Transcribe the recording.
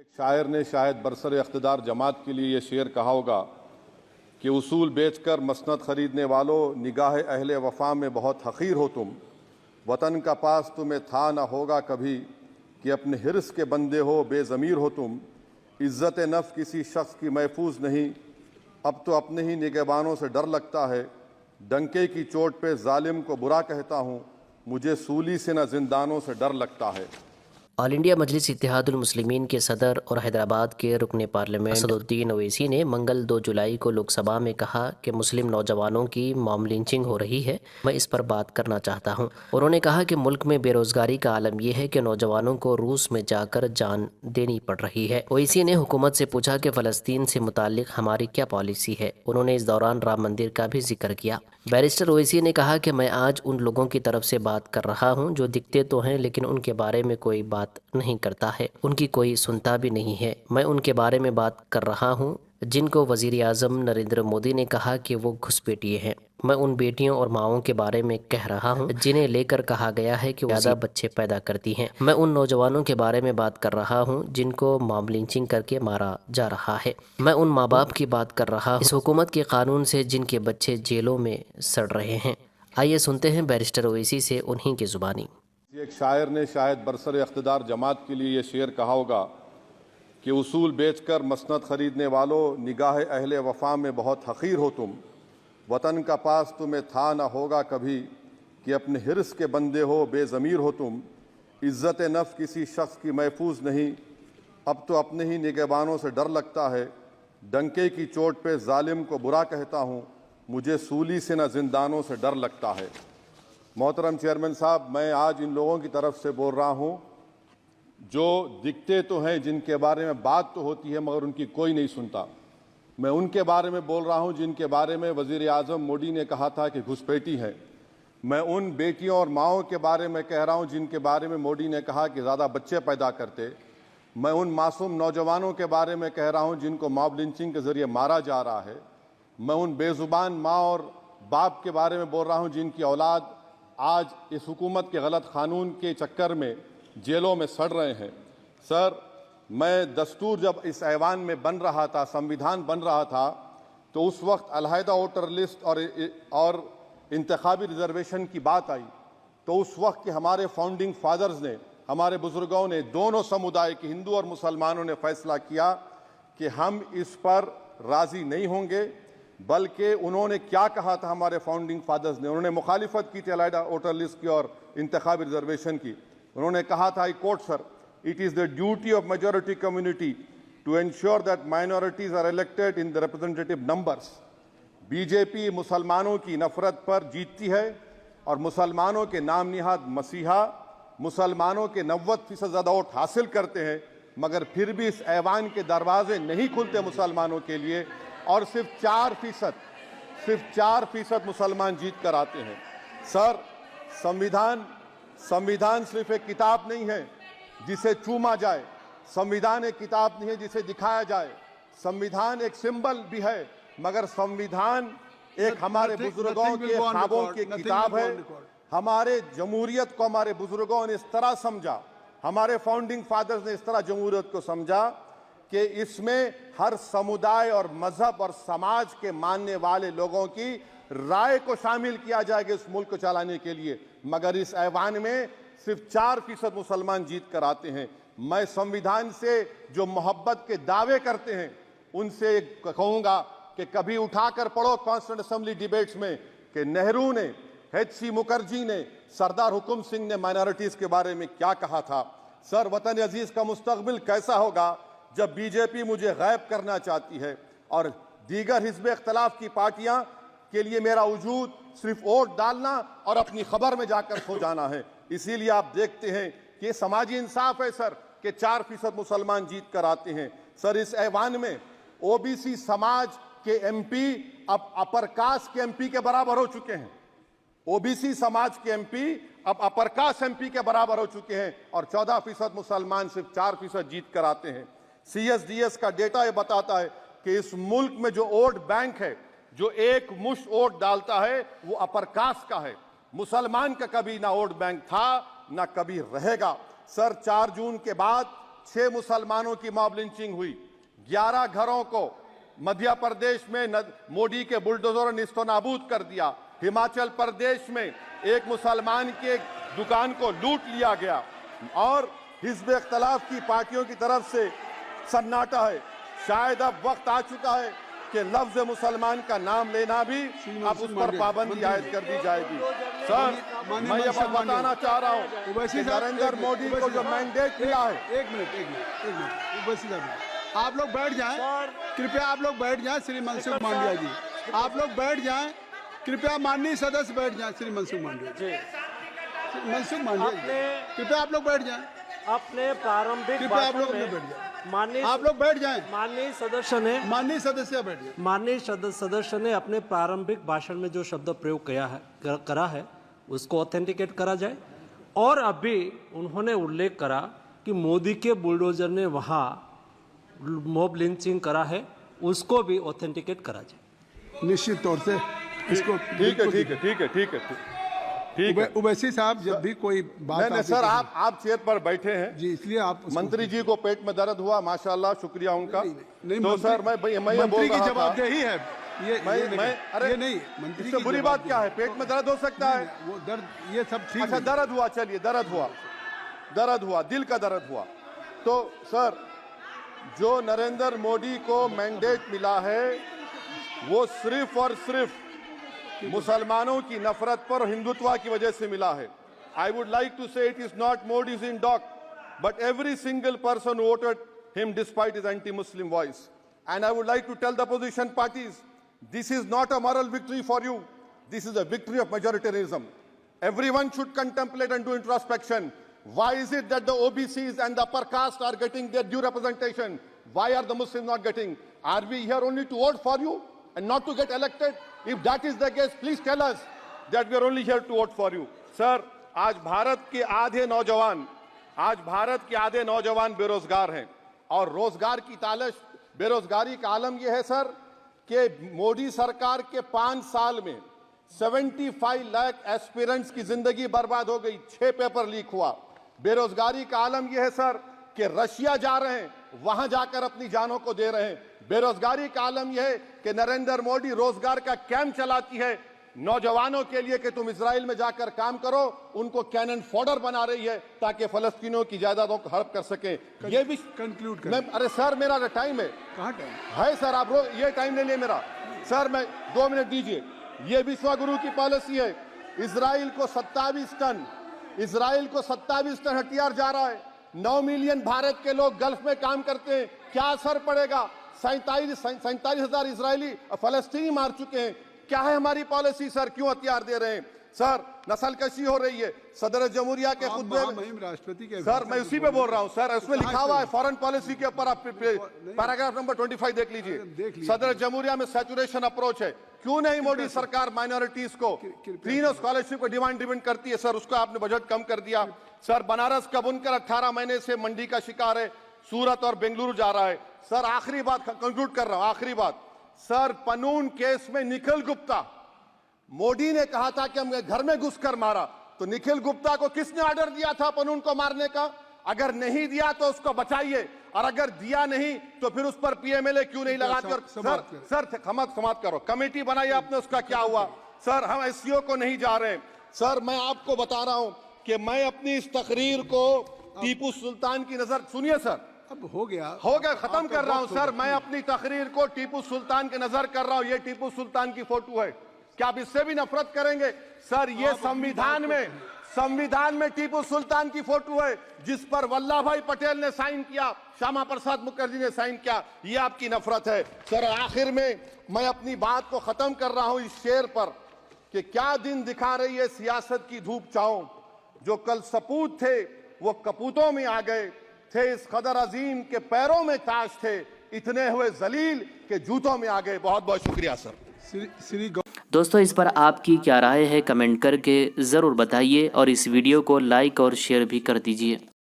एक शायर ने शायद बरसर इख्तिदार जमात के लिए ये शेर कहा होगा कि उसूल बेचकर मसनद खरीदने वालों, निगाह अहले वफा में बहुत हक़ीर हो तुम। वतन का पास तुम्हें था न होगा कभी कि अपने हिर्स के बंदे हो, बेज़मीर हो तुम। इज़्ज़त नफ्स किसी शख्स की महफूज नहीं, अब तो अपने ही निगहबानों से डर लगता है। डंके की चोट पे जालिम को बुरा कहता हूँ, मुझे सूली से न जिंदानों से डर लगता है। ऑल इंडिया मजलिस इत्तेहादुल मुस्लिमीन के सदर और हैदराबाद के रुकन पार्लियामेंट असदुद्दीन ओवैसी ने मंगल 2 जुलाई को लोकसभा में कहा कि मुस्लिम नौजवानों की मॉब लिंचिंग हो रही है, मैं इस पर बात करना चाहता हूं। उन्होंने कहा कि मुल्क में बेरोजगारी का आलम यह है कि नौजवानों को रूस में जाकर जान देनी पड़ रही है। ओवैसी ने हुकूमत से पूछा कि फ़लस्तीन से मुताल्लिक हमारी क्या पॉलिसी है। उन्होंने इस दौरान राम मंदिर का भी जिक्र किया। बैरिस्टर ओवैसी ने कहा कि मैं आज उन लोगों की तरफ से बात कर रहा हूं जो दिखते तो हैं लेकिन उनके बारे में कोई बात नहीं करता है, उनकी कोई सुनता भी नहीं है। मैं उनके बारे में बात कर रहा हूं जिनको वज़ीर आज़म नरेंद्र मोदी ने कहा कि वो घुसपैठिए हैं। मैं उन बेटियों और माओं के बारे में कह रहा हूं जिन्हें लेकर कहा गया है कि ज़्यादा बच्चे पैदा करती हैं। मैं उन नौजवानों के बारे में बात कर रहा हूं जिनको मॉब लिंचिंग करके मारा जा रहा है। मैं उन माँ बाप की बात कर रहा हूं इस हुकूमत के कानून से जिनके बच्चे जेलों में सड़ रहे हैं। आइए सुनते हैं बैरिस्टर ओवैसी से उन्हीं की ज़ुबानी। एक शायर ने शायद बरसर इख्तिदार जमात के लिए ये शेर कहा होगा कि उसूल बेचकर मसनद खरीदने वालों, निगाह अहले वफा में बहुत हक़ीर हो तुम। वतन का पास तुम्हें था न होगा कभी कि अपने हिर्स के बंदे हो, बेज़मीर हो तुम। इज़्ज़त नफ्स किसी शख्स की महफूज नहीं, अब तो अपने ही निगहबानों से डर लगता है। डंके की चोट पे जालिम को बुरा कहता हूँ, मुझे सूली से न जिंदानों से डर लगता है। मोहतरम चेयरमैन साहब, मैं आज इन लोगों की तरफ से बोल रहा हूं जो दिखते तो हैं, जिनके बारे में बात तो होती है मगर उनकी कोई नहीं सुनता। मैं उनके बारे में बोल रहा हूं जिनके बारे में वज़ीर आज़म मोदी ने कहा था कि घुसपैठी है। मैं उन बेटियों और माओं के बारे में कह रहा हूं जिनके बारे में मोदी ने कहा कि ज़्यादा बच्चे पैदा करते। मैं उन मासूम नौजवानों के बारे में कह रहा हूं जिनको मॉब लिंचिंग के ज़रिए मारा जा रहा है। मैं उन बेज़ुबान माँ और बाप के बारे में बोल रहा हूं जिनकी औलाद आज इस हुकूमत के गलत कानून के चक्कर में जेलों में सड़ रहे हैं। सर, मैं दस्तूर जब इस ऐवान में बन रहा था, संविधान बन रहा था, तो उस वक्त अलहदा वोटर लिस्ट और इंतखाबी रिजर्वेशन की बात आई, तो उस वक्त के हमारे फाउंडिंग फादर्स ने, हमारे बुजुर्गों ने, दोनों समुदाय के हिंदू और मुसलमानों ने फैसला किया कि हम इस पर राज़ी नहीं होंगे। बल्कि उन्होंने क्या कहा था हमारे फाउंडिंग फादर्स ने, उन्होंने मुखालिफत की थी अलहदा वोटर लिस्ट की और इंतखाबी रिजर्वेशन की। उन्होंने कहा था, I quote sir, it is the duty of majority community to ensure that minorities are elected in the representative numbers. BJP मुसलमानों की नफरत पर जीतती है और मुसलमानों के नाम निहाद मसीहा मुसलमानों के 90% ज़्यादा वोट हासिल करते हैं, मगर फिर भी इस ऐवान के दरवाजे नहीं खुलते मुसलमानों के लिए और सिर्फ 4% मुसलमान जीत कर आते हैं। सर, संविधान सिर्फ एक किताब नहीं है जिसे चूमा जाए, संविधान एक किताब नहीं है जिसे दिखाया जाए, संविधान एक सिंबल भी है, मगर संविधान एक हमारे बुजुर्गों के ख्वाबों की किताब है। हमारे जमहूरियत को हमारे बुजुर्गों ने इस तरह समझा, हमारे फाउंडिंग फादर्स ने इस तरह जमहूरियत को समझा कि इसमें हर समुदाय और मजहब और समाज के मानने वाले लोगों की राय को शामिल किया जाएगा इस मुल्क को चलाने के लिए, मगर इस ऐवान में सिर्फ 4% मुसलमान जीत कर आते हैं। मैं संविधान से जो मोहब्बत के दावे करते हैं उनसे कहूंगा कि कभी उठाकर पढ़ो कॉन्स्टिट्यूंट असेंबली डिबेट्स में कि नेहरू ने, HC मुखर्जी ने, सरदार हुकुम सिंह ने माइनॉरिटीज के बारे में क्या कहा था। सर, वतन अजीज का मुस्तकबिल कैसा होगा जब बीजेपी मुझे गायब करना चाहती है और दीगर हिज़्ब इख्तिलाफ की पार्टियां के लिए मेरा वजूद सिर्फ वोट डालना और अपनी खबर में जाकर सो जाना है। इसीलिए आप देखते हैं कि ये समाजी इंसाफ है सर कि 4% मुसलमान जीत कर आते हैं। सर, इस ऐवान में OBC समाज के MP अब अपर कास्ट के MP के बराबर हो चुके हैं। OBC समाज के MP अब अपर कास्ट MP के बराबर हो चुके हैं और 14% मुसलमान सिर्फ 4% जीत कर आते हैं। CSDS का डेटा ये बताता है कि इस मुल्क में जो वोट बैंक है, जो एक मुश्त वोट डालता है, वो अपर कास्ट का है। मुसलमान का कभी ना वोट बैंक था ना कभी रहेगा। सर, 4 जून के बाद 6 मुसलमानों की मॉब लिंचिंग हुई, 11 घरों को मध्य प्रदेश में मोदी के बुलडोजर ने निस्तो नाबूद कर दिया, हिमाचल प्रदेश में एक मुसलमान की एक दुकान को लूट लिया गया, और हिज़्ब इख्तिलाफ की पार्टियों की तरफ से सन्नाटा है। शायद अब वक्त आ चुका है कि लफ्ज मुसलमान का नाम लेना भी अब उस पर पाबंदी आयद कर दी जाएगी। सर, मैं ये बात बताना चाह रहा हूँ कि नरेंद्र मोदी को जो मैंडेट मिला है। एक मिनट उवैसी साहब, आप लोग बैठ जाएं, कृपया आप लोग बैठ जाएं। श्री मनसुख मांडविया जी, आप लोग बैठ जाएं, कृपया माननीय सदस्य बैठ जाएं। श्री मनसुख मांडविया जी, मनसुख मांडविया, कृपया आप लोग बैठ जाएं। अपने प्रारंभिक कृपया आप लोग बैठ जाएं। आप लोग बैठ जाएं। माननीय सदस्य ने अपने प्रारंभिक भाषण में जो शब्द प्रयोग करा है उसको ऑथेंटिकेट करा जाए। और अभी उन्होंने उल्लेख करा कि मोदी के बुलडोजर ने वहाँ मॉब लिंचिंग करा है, उसको भी ऑथेंटिकेट करा जाए। निश्चित तौर से इसको ठीक है। उवैसी साहब, जब भी कोई बात नहीं सर, आप चेयर पर बैठे हैं जी, इसलिए आप मंत्री जी को पेट में दर्द हुआ, माशाल्लाह, शुक्रिया उनका। नहीं, तो सर मैं ये बोल रहा था, जवाबदेही है अरे ये नहीं, मंत्री इससे बुरी बात क्या है? पेट में दर्द हो सकता है, वो दर्द ये सब ठीक। अच्छा, दर्द हुआ, चलिए दर्द हुआ, दिल का दर्द हुआ। तो सर, जो नरेंद्र मोदी को मैंडेट मिला है वो सिर्फ और सिर्फ मुसलमानों की नफरत पर हिंदुत्व की वजह से मिला है। I would like to say it is not Modi's in dock, but every single person voted him despite his anti Muslim voice. And I would like to tell the opposition parties, this is not a moral victory for you, this is a victory of majoritarianism. Everyone should contemplate and do introspection. Why is it that the OBCs and the upper caste are getting their due representation? Why are the Muslims not getting? Are we here only to vote for you and not to get elected? If that is the case, please tell us that we are only here to vote for you. Sir, आज भारत के आधे नौजवान बेरोजगार हैं, और रोजगार की तालाश, बेरोजगारी का आलम यह है सर कि मोदी सरकार के 5 साल में 75 लाख एस्पिरेंट्स की जिंदगी बर्बाद हो गई, 6 पेपर लीक हुआ। बेरोजगारी का आलम यह है सर कि रशिया जा रहे हैं, वहां जाकर अपनी जानों को दे रहे हैं। बेरोजगारी का आलम यह है कि नरेंद्र मोदी रोजगार का कैंप चलाती है नौजवानों के लिए कि तुम इजराइल में जाकर काम करो, उनको कैनन फॉडर बना रही है ताकि फलस्तीनियों की जायदादों को हड़प कर सके। ये भी कंक्लूड कर। अरे सर, मेरा टाइम है। कहाँ टाइम है सर? आप ये टाइम ले लिए मेरा। सर, मैं 2 मिनट दीजिए। ये विश्वगुरु की पॉलिसी है। इजराइल को 27 टन हथियार जा रहा है। 9 मिलियन भारत के लोग गल्फ में काम करते हैं, क्या असर पड़ेगा? 47,000 इजरायली फलस्तीनी मार चुके हैं। क्या है हमारी पॉलिसी सर? क्यों हथियार दे रहे हैं? सर, नस्लकशी हो रही है। सदर जमहूरिया के खुतबे में राष्ट्रपति के, सर मैं उसी पे बोल रहा हूं सर, उसमें लिखा हुआ है फॉरेन पॉलिसी के ऊपर, आप पैराग्राफ नंबर 25 देख लीजिए। सदर जमहूरिया में सैचुरेशन अप्रोच है। क्यों नहीं मोदी सरकार माइनॉरिटीज को फ्री स्कॉलरशिप को डिमांड करती है? सर, उसको आपने बजट कम कर दिया। सर, बनारस का बुनकर 18 महीने से मंडी का शिकार है, सूरत और बेंगलुरु जा रहा है। सर, आखिरी बात कंक्लूड कर रहा हूं, आखिरी बात सर, पनून केस में निखिल गुप्ता, मोदी ने कहा था कि हम घर में घुसकर मारा, तो निखिल गुप्ता को किसने ऑर्डर दिया था पनून को मारने का? अगर नहीं दिया तो उसको बचाइए, और अगर दिया नहीं तो फिर उस पर पीएमएलए क्यों नहीं लगाते? और सर समाप्त करो। कमेटी बनाई आपने, उसका क्या हुआ? सर, हम एससीओ को नहीं जा रहे। सर, मैं आपको बता रहा हूं कि मैं अपनी इस तकरीर को टीपू सुल्तान की नजर, सुनिए सर, अब हो गया, खत्म कर रहा हूं सर। मैं अपनी तकरीर को टीपू सुल्तान के नजर कर रहा हूं। ये टीपू सुल्तान की फोटो है, क्या आप इससे भी नफरत करेंगे? सर, ये संविधान में टीपू सुल्तान की फोटो है, जिस पर वल्लभ भाई पटेल ने साइन किया, श्यामा प्रसाद मुखर्जी ने साइन किया। ये आपकी नफरत है सर। आखिर में मैं अपनी बात को खत्म कर रहा हूं इस शेर पर कि क्या दिन दिखा रही है सियासत की धूप छांव। जो कल सपूत थे वो कपूतों में आ गए, थे इस कदर अजीम के पैरों में ताज थे, इतने हुए जलील के जूतों में आ गए। बहुत बहुत शुक्रिया सर। दोस्तों, इस पर आपकी क्या राय है? कमेंट करके ज़रूर बताइए, और इस वीडियो को लाइक और शेयर भी कर दीजिए।